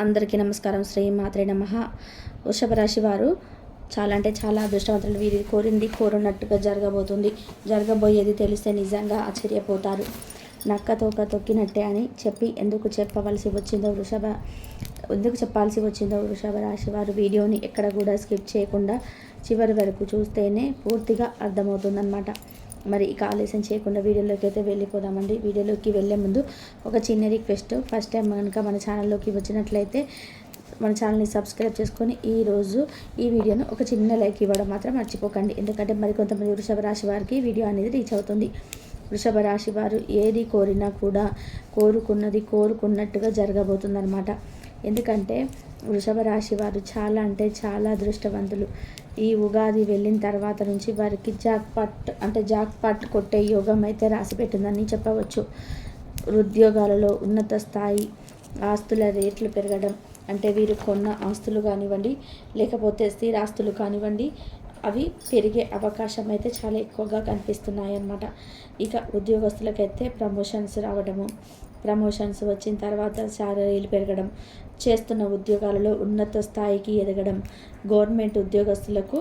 అందరికీ నమస్కారం. శ్రీ మాత్రే నమః. వృషభ రాశి వారు చాలా అంటే చాలా అదృష్టవంతులు. వీరి కోరింది కోరున్నట్టుగా జరగబోతుంది. జరగబోయేది తెలిస్తే నిజంగా ఆశ్చర్యపోతారు. నక్క తోక తొక్కినట్టే అని చెప్పి ఎందుకు చెప్పాల్సి వచ్చిందో వృషభ రాశి వారు వీడియోని ఎక్కడ కూడా స్కిప్ చేయకుండా చివరి వరకు చూస్తేనే పూర్తిగా అర్థమవుతుందన్నమాట. మరి ఇక ఆలస్యం చేయకుండా వీడియోలోకి అయితే వెళ్ళిపోదామండి. వీడియోలోకి వెళ్ళే ముందు ఒక చిన్న రిక్వెస్ట్, ఫస్ట్ టైం కనుక మన ఛానల్లోకి వచ్చినట్లయితే మన ఛానల్ని సబ్స్క్రైబ్ చేసుకొని ఈరోజు ఈ వీడియోను ఒక చిన్న లైక్ ఇవ్వడం మాత్రం మర్చిపోకండి. ఎందుకంటే మరి కొంతమంది వృషభ రాశి వారికి వీడియో అనేది రీచ్ అవుతుంది. వృషభ రాశి వారు ఏది కోరినా కూడా కోరుకున్నది కోరుకున్నట్టుగా జరగబోతుందన్నమాట. ఎందుకంటే వృషభ రాశి వారు చాలా అంటే చాలా అదృష్టవంతులు. ఈ ఉగాది వెళ్ళిన తర్వాత నుంచి వారికి జాక్పాట్ కొట్టే యోగం అయితే రాసిపెట్టిందని చెప్పవచ్చు. ఉద్యోగాలలో ఉన్నత స్థాయి, ఆస్తుల రేట్లు పెరగడం, అంటే వీరు కొన్న ఆస్తులు కానివ్వండి, లేకపోతే స్థిరాస్తులు కానివ్వండి, అవి పెరిగే అవకాశం అయితే చాలా ఎక్కువగా కనిపిస్తున్నాయి అన్నమాట. ఇక ఉద్యోగస్తులకైతే ప్రమోషన్స్ రావడము, ప్రమోషన్స్ వచ్చిన తర్వాత శాలరీలు పెరగడం, చేస్తున్న ఉద్యోగాలలో ఉన్నత స్థాయికి ఎదగడం, గవర్నమెంట్ ఉద్యోగస్తులకు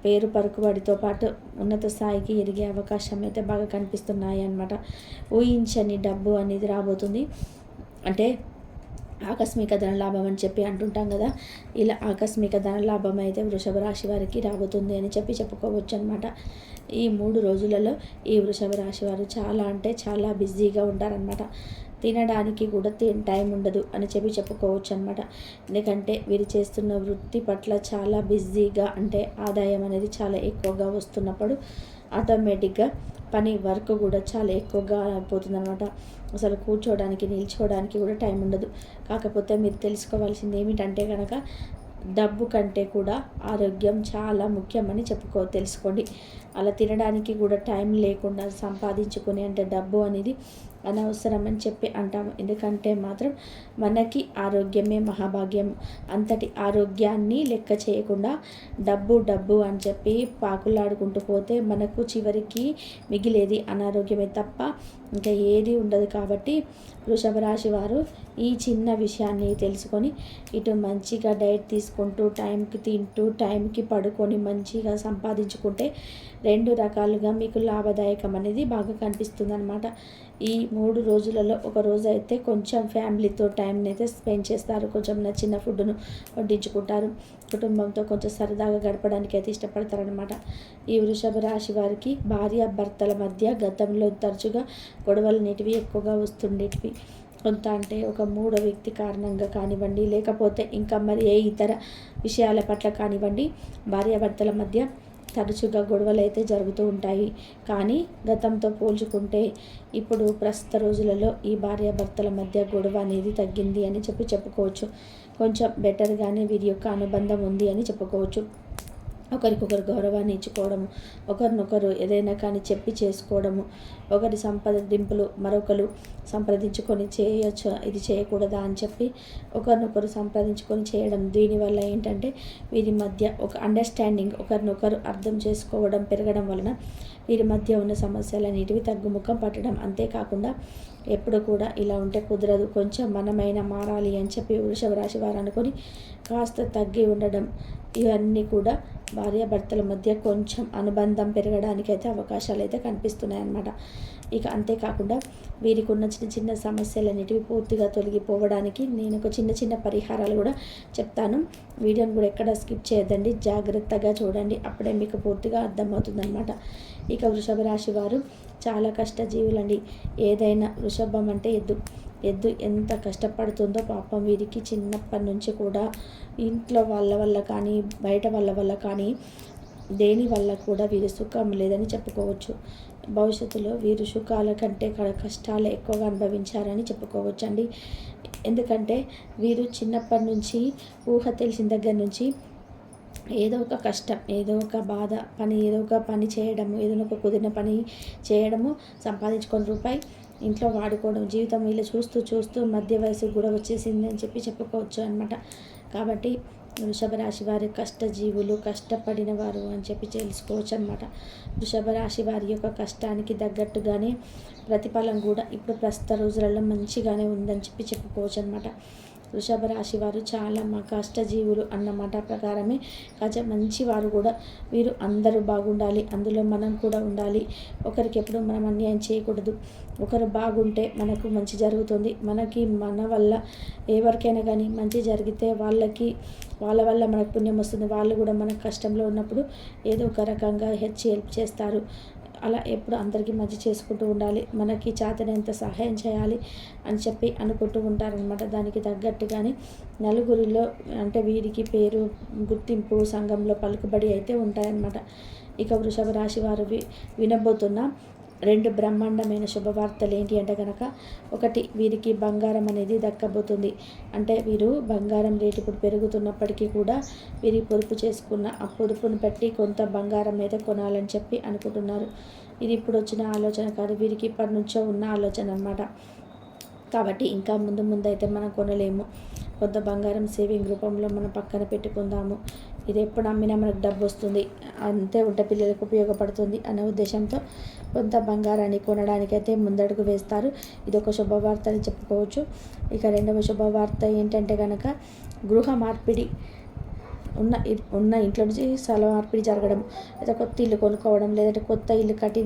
పేరు పలుకుబడితో పాటు ఉన్నత స్థాయికి ఎదిగే అవకాశం అయితే బాగా కనిపిస్తున్నాయి అన్నమాట. ఊహించని డబ్బు అనేది రాబోతుంది. అంటే ఆకస్మిక ధనలాభం అని చెప్పి అంటుంటాం కదా, ఇలా ఆకస్మిక ధనలాభం అయితే వృషభ రాశి వారికి రాబోతుంది అని చెప్పుకోవచ్చు అనమాట. ఈ 3 రోజులలో ఈ వృషభ రాశి వారు చాలా అంటే చాలా బిజీగా ఉంటారనమాట. తినడానికి కూడా టైం ఉండదు అని చెప్పుకోవచ్చు అనమాట. ఎందుకంటే వీరు చేస్తున్న వృత్తి పట్ల చాలా బిజీగా, అంటే ఆదాయం అనేది చాలా ఎక్కువగా వస్తున్నప్పుడు ఆటోమేటిక్గా పని వర్క్ కూడా చాలా ఎక్కువగా అయిపోతుంది అనమాట. అసలు కూర్చోవడానికి నిల్చోవడానికి కూడా టైం ఉండదు. కాకపోతే మీరు తెలుసుకోవాల్సింది ఏమిటంటే కనుక డబ్బు కంటే కూడా ఆరోగ్యం చాలా ముఖ్యమని తెలుసుకోండి. అలా తినడానికి కూడా టైం లేకుండా సంపాదించుకునే అంటే డబ్బు అనేది అనవసరం అని చెప్పి అంటాము. ఎందుకంటే మాత్రం మనకి ఆరోగ్యమే మహాభాగ్యం. అంతటి ఆరోగ్యాన్ని లెక్క చేయకుండా డబ్బు అని చెప్పి పాకులాడుకుంటూ పోతే మనకు చివరికి మిగిలేది అనారోగ్యమే తప్ప ఇంకా ఏది ఉండదు. కాబట్టి వృషభ రాశి వారు ఈ చిన్న విషయాన్ని తెలుసుకొని ఇటు మంచిగా డైట్ తీసుకుంటూ, టైంకి తింటూ, టైంకి పడుకొని మంచిగా సంపాదించుకుంటే 2 రకాలుగా మీకు లాభదాయకం అనేది బాగా కనిపిస్తుంది అనమాట. ఈ 3 రోజులలో ఒక రోజు అయితే కొంచెం ఫ్యామిలీతో టైంని అయితే స్పెండ్ చేస్తారు. కొంచెం నచ్చిన ఫుడ్ను వడ్డించుకుంటారు. కుటుంబంతో కొంచెం సరదాగా గడపడానికి అయితే ఇష్టపడతారనమాట. ఈ వృషభ రాశి వారికి భార్యాభర్తల మధ్య గతంలో తరచుగా గొడవలు అనేటివి ఎక్కువగా వస్తుండేటివి. కొంత అంటే ఒక 3వ వ్యక్తి కారణంగా కానివ్వండి, లేకపోతే ఇంకా మరి ఏ ఇతర విషయాల పట్ల కానివ్వండి, భార్యాభర్తల మధ్య తరచుగా గొడవలు అయితే జరుగుతూ ఉంటాయి. కానీ గతంతో పోల్చుకుంటే ఇప్పుడు ప్రస్తుత రోజులలో ఈ భార్యాభర్తల మధ్య గొడవ అనేది తగ్గింది అని చెప్పుకోవచ్చు. కొంచెం బెటర్గానే వీరి యొక్క అనుబంధం ఉంది అని చెప్పుకోవచ్చు. ఒకరికొకరు గౌరవాన్ని ఇచ్చుకోవడము, ఒకరినొకరు ఏదైనా కానీ చెప్పి చేసుకోవడము, ఒకరి సంప్రదింపులు మరొకరు సంప్రదించుకొని చేయొచ్చు, ఇది చేయకూడదా అని చెప్పి ఒకరినొకరు సంప్రదించుకొని చేయడం. దీనివల్ల ఏంటంటే వీరి మధ్య ఒక అండర్స్టాండింగ్, ఒకరినొకరు అర్థం చేసుకోవడం పెరగడం వలన వీరి మధ్య ఉన్న సమస్యలన్నిటివి తగ్గుముఖం పట్టడం. అంతేకాకుండా ఎప్పుడు కూడా ఇలా ఉంటే కుదరదు, కొంచెం మనమైనా మారాలి అని చెప్పి వృషభ రాశి వారు అనుకొని కాస్త తగ్గి ఉండడం, ఇవన్నీ కూడా భార్యాభర్తల మధ్య కొంచెం అనుబంధం పెరగడానికి అయితే అవకాశాలు అయితే కనిపిస్తున్నాయి అన్నమాట. ఇక అంతేకాకుండా వీరికి ఉన్న చిన్న సమస్యలన్నిటివి పూర్తిగా తొలగిపోవడానికి నేను ఒక చిన్న పరిహారాలు కూడా చెప్తాను. వీడియోని కూడా ఎక్కడ స్కిప్ చేయొద్దండి, జాగ్రత్తగా చూడండి, అప్పుడే మీకు పూర్తిగా అర్థమవుతుందన్నమాట. ఇక వృషభ రాశి వారు చాలా కష్టజీవులండి. ఏదైనా వృషభం అంటే ఎద్దు ఎంత కష్టపడుతుందో పాపం. వీరికి చిన్నప్పటి నుంచి కూడా ఇంట్లో వాళ్ళ వల్ల కానీ, బయట వాళ్ళ వల్ల కానీ, దేని వల్ల కూడా వీరి సుఖం లేదని చెప్పుకోవచ్చు. భవిష్యత్తులో వీరు సుఖాల కంటే కష్టాలు ఎక్కువగా అనుభవించారని చెప్పుకోవచ్చండి. ఎందుకంటే వీరు చిన్నప్పటి నుంచి ఊహ తెలిసిన దగ్గర నుంచి ఏదో ఒక కష్టం, ఏదో ఒక బాధ ఏదో ఒక పని చేయడము, ఏదైనా ఒక కుదిరిన పని చేయడము, సంపాదించుకొని రూపాయి ఇంట్లో వాడుకోవడం, జీవితం వీళ్ళు చూస్తూ మధ్య వయసు కూడా వచ్చేసింది అని చెప్పుకోవచ్చు అనమాట. కాబట్టి వృషభ రాశి వారి కష్టజీవులు, కష్టపడిన వారు అని చెప్పి తెలుసుకోవచ్చు అనమాట. వృషభ రాశి వారి యొక్క కష్టానికి తగ్గట్టుగానే ప్రతిఫలం కూడా ఇప్పుడు ప్రస్తుత రోజులలో మంచిగానే ఉందని చెప్పుకోవచ్చు అనమాట. వృషభ రాశి వారు చాలా మా కష్టజీవులు అన్నమాట ప్రకారమే మంచి వారు కూడా. వీరు అందరూ బాగుండాలి, అందులో మనం కూడా ఉండాలి. ఒకరికి ఎప్పుడు మనం అన్యాయం చేయకూడదు. ఒకరు బాగుంటే మనకు మంచి జరుగుతుంది. మనకి మన వల్ల ఎవరికైనా కానీ మంచి జరిగితే వాళ్ళ వల్ల మనకు పుణ్యం వస్తుంది. వాళ్ళు కూడా మన కష్టంలో ఉన్నప్పుడు ఏదో ఒక రకంగా హెల్ప్ చేస్తారు. అలా ఎప్పుడు అందరికీ మంచి చేసుకుంటూ ఉండాలి, మనకి చేతనైనంత సహాయం చేయాలి అని చెప్పి అనుకుంటూ ఉంటారనమాట. దానికి తగ్గట్టుగానే నలుగురిలో అంటే వీరికి పేరు, గుర్తింపు, సంఘంలో పలుకుబడి అయితే ఉంటాయన్నమాట. ఇక వృషభ రాశి వారు వినబోతున్న 2 బ్రహ్మాండమైన శుభవార్తలు ఏంటి అంటే కనుక, ఒకటి వీరికి బంగారం అనేది దక్కబోతుంది. అంటే వీరు బంగారం రేటు ఇప్పుడు పెరుగుతున్నప్పటికీ కూడా వీరి పొదుపు చేసుకున్న ఆ పొదుపును బట్టి కొంత బంగారం అయితే కొనాలని చెప్పి అనుకుంటున్నారు. ఇది ఇప్పుడు వచ్చిన ఆలోచన కాదు, వీరికి ఇప్పటి నుంచో ఉన్న ఆలోచన అన్నమాట. కాబట్టి ఇంకా ముందు అయితే మనం కొనలేము. కొంత బంగారం సేవింగ్ రూపంలో మనం పక్కన పెట్టుకుందాము. ఇది ఎప్పుడు అమ్మినా మనకు డబ్బు వస్తుంది, అంతే ఉంటే పిల్లలకు ఉపయోగపడుతుంది అనే ఉద్దేశంతో కొంత బంగారాన్ని కొనడానికైతే ముందడుగు వేస్తారు. ఇది ఒక శుభవార్త అని చెప్పుకోవచ్చు. ఇక రెండవ శుభవార్త ఏంటంటే కనుక, గృహ మార్పిడి ఉన్న ఇంట్లో నుంచి స్థల మార్పిడి జరగడం, లేదా కొత్త ఇల్లు కొనుక్కోవడం, లేదంటే కొత్త ఇల్లు కట్టి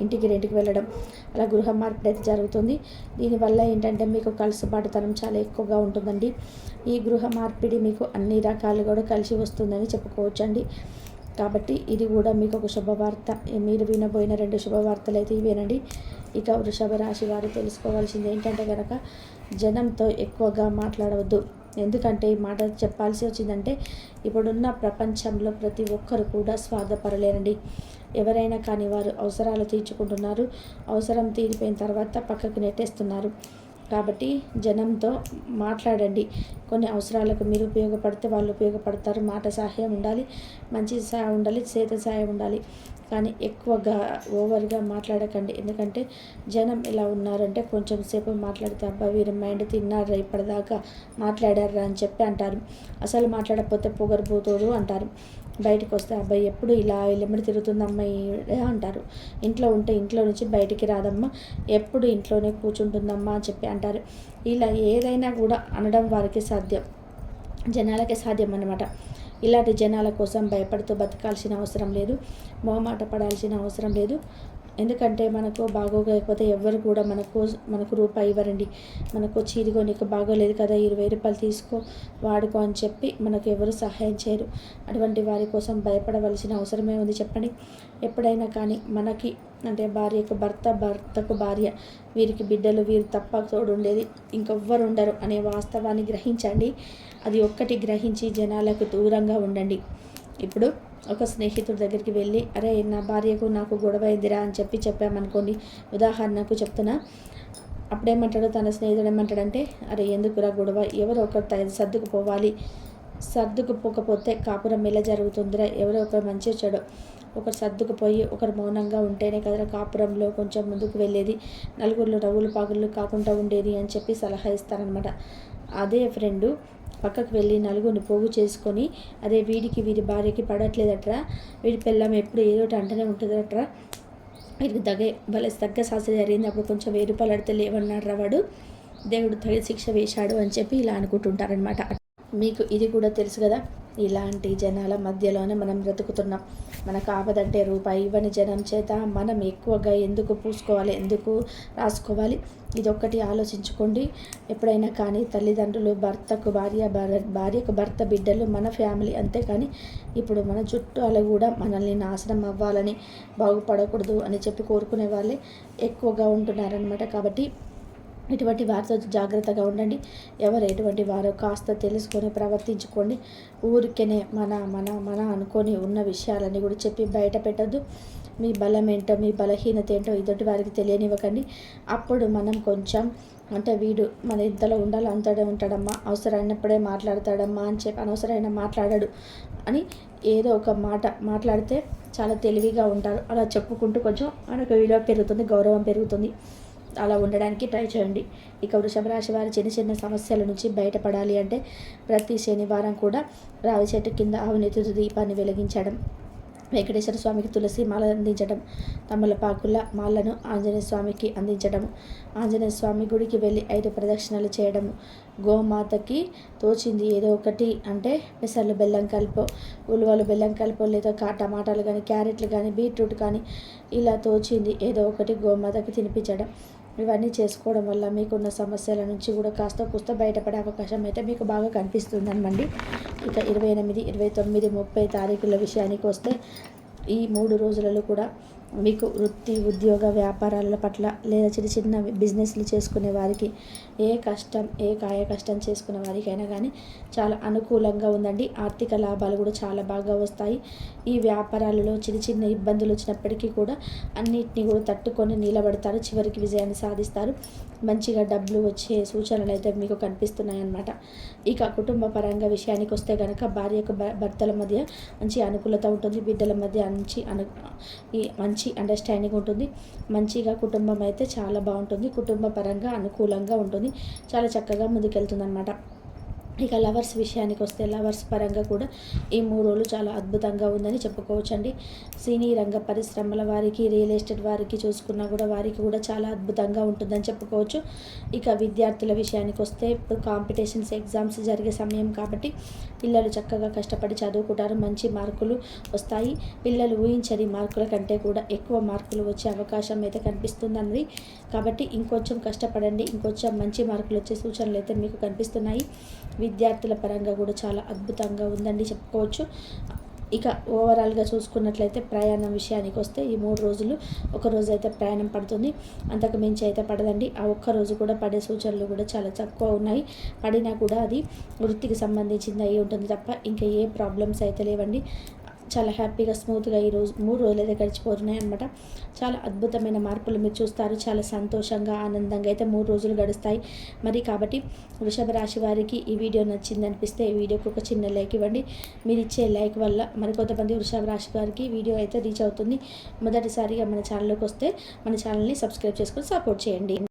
ఇంటికి రెంట్కి వెళ్ళడం, అలా గృహ మార్పిడి అయితే జరుగుతుంది. దీనివల్ల ఏంటంటే మీకు కలుసుబాటుతనం చాలా ఎక్కువగా ఉంటుందండి. ఈ గృహ మార్పిడి మీకు అన్ని రకాలు కూడా కలిసి వస్తుందని చెప్పుకోవచ్చండి. కాబట్టి ఇది కూడా మీకు ఒక శుభవార్త. మీరు వినబోయిన 2 శుభవార్తలు అయితే ఇవేనండి. ఇక వృషభ రాశి వారు తెలుసుకోవాల్సింది ఏంటంటే కనుక, జనంతో ఎక్కువగా మాట్లాడవద్దు. ఎందుకంటే ఈ మాట చెప్పాల్సి వచ్చిందంటే, ఇప్పుడున్న ప్రపంచంలో ప్రతి ఒక్కరు కూడా స్వార్థపరలేనండి. ఎవరైనా కానీ వారు అవసరాలు తీర్చుకుంటున్నారు, అవసరం తీరిపోయిన తర్వాత పక్కకు నెట్టేస్తున్నారు. కాబట్టి జనంతో మాట్లాడండి. కొన్ని అవసరాలకు మీరు ఉపయోగపడితే వాళ్ళు ఉపయోగపడతారు. మాట సహాయం ఉండాలి, మంచి సహాయం ఉండాలి, చేత సహాయం ఉండాలి. కానీ ఎక్కువగా ఓవర్గా మాట్లాడకండి. ఎందుకంటే జనం ఎలా ఉన్నారంటే, కొంచెం సేపు మాట్లాడితే అబ్బా వీరి మైండ్ తిన్నారా ఇప్పటిదాకా మాట్లాడారా అని చెప్పి అంటారు. అసలు మాట్లాడకపోతే పొగరుబోతోడు అంటారు. బయటకు వస్తే అబ్బాయి ఎప్పుడు ఇలా ఎలిమిడి తిరుగుతుందమ్మా అంటారు. ఇంట్లో ఉంటే ఇంట్లో నుంచి బయటికి రాదమ్మా, ఎప్పుడు ఇంట్లోనే కూర్చుంటుందమ్మా అని చెప్పి అంటారు. ఇలా ఏదైనా కూడా అనడం వారికి సాధ్యం, జనాలకే సాధ్యం అన్నమాట. ఇలాంటి జనాల కోసం భయపడుతూ బతకాల్సిన అవసరం లేదు, మొహమాట పడాల్సిన అవసరం లేదు. ఎందుకంటే మనకు బాగోకపోతే ఎవ్వరు కూడా మనకు రూపాయి ఇవ్వరండి. మనకు చీరిగో నీకు బాగోలేదు కదా 20 రూపాయలు తీసుకో వాడుకో అని చెప్పి మనకు ఎవరు సహాయం చేయరు. అటువంటి వారి కోసం భయపడవలసిన అవసరమే ఉంది చెప్పండి. ఎప్పుడైనా కానీ మనకి అంటే భార్యకు భర్త, భర్తకు భార్య, వీరికి బిడ్డలు, వీరు తప్ప తోడు ఉండేది ఇంకెవ్వరు ఉండరు అనే వాస్తవాన్ని గ్రహించండి. అది ఒక్కటి గ్రహించి జనాలకు దూరంగా ఉండండి. ఇప్పుడు ఒక స్నేహితుడి దగ్గరికి వెళ్ళి, అరే నా భార్యకు నాకు గొడవ అయిందిరా అని చెప్పామనుకోండి, ఉదాహరణకు చెప్తున్నా. అప్పుడేమంటాడు తన స్నేహితుడు ఏమంటాడంటే, అరే ఎందుకురా గొడవ, ఎవరో ఒకరు సర్దుకుపోవాలి, సర్దుకుపోకపోతే కాపురం ఎలా జరుగుతుందిరా, ఎవరో ఒకరు మంచి చెడు ఒకరు సర్దుకుపోయి ఒకరు మౌనంగా ఉంటేనే కదా కాపురంలో కొంచెం ముందుకు వెళ్ళేది, నలుగురిలో రవ్వులు పాగులు కాకుండా ఉండేది అని చెప్పి సలహా ఇస్తారనమాట. అదే ఫ్రెండు పక్కకు వెళ్ళి నలుగురిని పోగు చేసుకొని, అదే వీడికి వీడి భార్యకి పడట్లేదట్రా, వీడి పిల్లం ఎప్పుడు ఏదో అంటనే ఉంటుందట్రా, వీడికి తగ్గ శాస్త్ర జరిగింది, అప్పుడు కొంచెం 1000 రూపాయలు అడితే లేవన్నాడు వాడు, దేవుడు తగిన శిక్ష వేశాడు అని చెప్పి ఇలా అనుకుంటుంటారనమాట. మీకు ఇది కూడా తెలుసు కదా, ఇలాంటి జనాల మధ్యలోనే మనం బ్రతుకుతున్నాం. మనకు ఆపదంటే రూపాయి ఇవ్వని జనం చేత మనం ఎక్కువగా ఎందుకు పూసుకోవాలి, ఎందుకు రాసుకోవాలి? ఇదొక్కటి ఆలోచించుకోండి. ఎప్పుడైనా కానీ తల్లిదండ్రులు, భర్తకు భార్య, భార్యకు భర్త, బిడ్డలు మన ఫ్యామిలీ, అంతేకాని ఇప్పుడు మన చుట్టాలు కూడా మనల్ని నాశనం అవ్వాలని, బాగుపడకూడదు అని చెప్పి కోరుకునే వాళ్ళే ఎక్కువగా ఉంటున్నారనమాట. కాబట్టి ఇటువంటి వారితో జాగ్రత్తగా ఉండండి. ఎవరు ఎటువంటి వారో కాస్త తెలుసుకొని ప్రవర్తించుకోండి. ఊరికేనే మన అనుకొని ఉన్న విషయాలన్నీ కూడా చెప్పి బయట పెట్టద్దు. మీ బలం ఏంటో, మీ బలహీనత ఏంటో ఎదుటి వారికి తెలియనివ్వకండి. అప్పుడు మనం కొంచెం అంటే వీడు మన ఇంతలో ఉండాలి, అంతడే ఉంటాడమ్మా, అవసరమైనప్పుడే మాట్లాడతాడమ్మా అని చెప్పి అనవసరమైన మాట్లాడాడు అని ఏదో ఒక మాట మాట్లాడితే చాలా తెలివిగా ఉంటారు. అలా చెప్పుకుంటూ కొంచెం మనకు విలువ పెరుగుతుంది, గౌరవం పెరుగుతుంది. అలా ఉండడానికి ట్రై చేయండి. ఇక వృషభ రాశి వారి చిన్న సమస్యల నుంచి బయటపడాలి అంటే ప్రతి శనివారం కూడా రావి చెట్టు కింద ఆవునేతితో దీపాన్ని వెలిగించడం, వెంకటేశ్వర స్వామికి తులసి మాల అందించడం, తమలపాకుల మాలను ఆంజనేయ స్వామికి అందించడం, ఆంజనేయ స్వామి గుడికి వెళ్ళి 5 ప్రదక్షిణలు చేయడము, గోమాతకి తోచింది ఏదో ఒకటి అంటే పెసర్లు బెల్లం కలిపో, ఉలువలు బెల్లం కలిపో, లేదా టమాటాలు కానీ, క్యారెట్లు కానీ, బీట్రూట్ కానీ ఇలా తోచింది ఏదో ఒకటి గోమాతకి తినిపించడం. ఇవన్నీ చేసుకోవడం వల్ల మీకున్న సమస్యల నుంచి కూడా కాస్త కూస్త బయటపడే అవకాశం అయితే మీకు బాగా కనిపిస్తుందనమండి. ఇక 28, 29, 30 తారీఖుల విషయానికి వస్తే ఈ 3 రోజులలో కూడా మీకు వృత్తి, ఉద్యోగ, వ్యాపారాల పట్ల లేదా చిన్న చిన్న బిజినెస్లు చేసుకునే వారికి కాయ కష్టం చేసుకునే వారికైనా కానీ చాలా అనుకూలంగా ఉందండి. ఆర్థిక లాభాలు కూడా చాలా బాగా వస్తాయి. ఈ వ్యాపారాలలో చిన్న చిన్న ఇబ్బందులు వచ్చినప్పటికీ కూడా అన్నిటిని కూడా తట్టుకొని నిలబడతారు. చివరికి విజయాన్ని సాధిస్తారు. మంచిగా డబ్బులు వచ్చే సూచనలు అయితే మీకు కనిపిస్తున్నాయి అన్నమాట. ఇక కుటుంబ పరంగా విషయానికి వస్తే కనుక భార్యకు భర్తల మధ్య మంచి అనుకూలత ఉంటుంది. బిడ్డల మధ్య మంచి అండర్స్టాండింగ్ ఉంటుంది. మంచిగా కుటుంబం అయితే చాలా బాగుంటుంది. కుటుంబ పరంగా అనుకూలంగా ఉంటుంది. చాలా చక్కగా ముందుకెళ్తుంది అన్నమాట. ఇక లవర్స్ విషయానికి వస్తే లవర్స్ పరంగా కూడా ఈ 3 రోజులు చాలా అద్భుతంగా ఉందని చెప్పుకోవచ్చండి. సినీ రంగ పరిశ్రమల వారికి, రియల్ ఎస్టేట్ వారికి చూసుకున్నా కూడా వారికి కూడా చాలా అద్భుతంగా ఉంటుందని చెప్పుకోవచ్చు. ఇక విద్యార్థుల విషయానికి వస్తే ఇప్పుడు కాంపిటీషన్స్ ఎగ్జామ్స్ జరిగే సమయం కాబట్టి పిల్లలు చక్కగా కష్టపడి చదువుకుంటారు. మంచి మార్కులు వస్తాయి. పిల్లలు ఊహించని మార్కుల కంటే కూడా ఎక్కువ మార్కులు వచ్చే అవకాశం అయితే కనిపిస్తుందండి. కాబట్టి ఇంకొంచెం కష్టపడండి. ఇంకొంచెం మంచి మార్కులు వచ్చే సూచనలు అయితే మీకు కనిపిస్తున్నాయి. విద్యార్థుల పరంగా కూడా చాలా అద్భుతంగా ఉందండి చెప్పుకోవచ్చు. ఇక ఓవరాల్గా చూసుకున్నట్లయితే ప్రయాణం విషయానికి వస్తే ఈ 3 రోజులు ఒక రోజు అయితే ప్రయాణం పడుతుంది. అంతకు మించి అయితే పడదండి. ఆ ఒక్కరోజు కూడా పడే సూచనలు కూడా చాలా తక్కువ ఉన్నాయి. పడినా కూడా అది వృత్తికి సంబంధించింది అయి ఉంటుంది తప్ప ఇంకా ఏ ప్రాబ్లమ్స్ అయితే లేవండి. చాలా హ్యాపీగా స్మూత్గా ఈరోజు 3 రోజులు అయితే గడిచిపోతున్నాయి అనమాట. చాలా అద్భుతమైన మార్పులు మీరు చూస్తారు. చాలా సంతోషంగా, ఆనందంగా అయితే 3 రోజులు గడుస్తాయి. మరి కాబట్టి వృషభ రాశి వారికి ఈ వీడియో నచ్చింది అనిపిస్తే ఈ వీడియోకి ఒక చిన్న లైక్ ఇవ్వండి. మీరు ఇచ్చే లైక్ వల్ల మరికొంతమంది వృషభ రాశి వారికి వీడియో అయితే రీచ్ అవుతుంది. మొదటిసారిగా మన ఛానల్లోకి వస్తే మన ఛానల్ని సబ్స్క్రైబ్ చేసుకొని సపోర్ట్ చేయండి.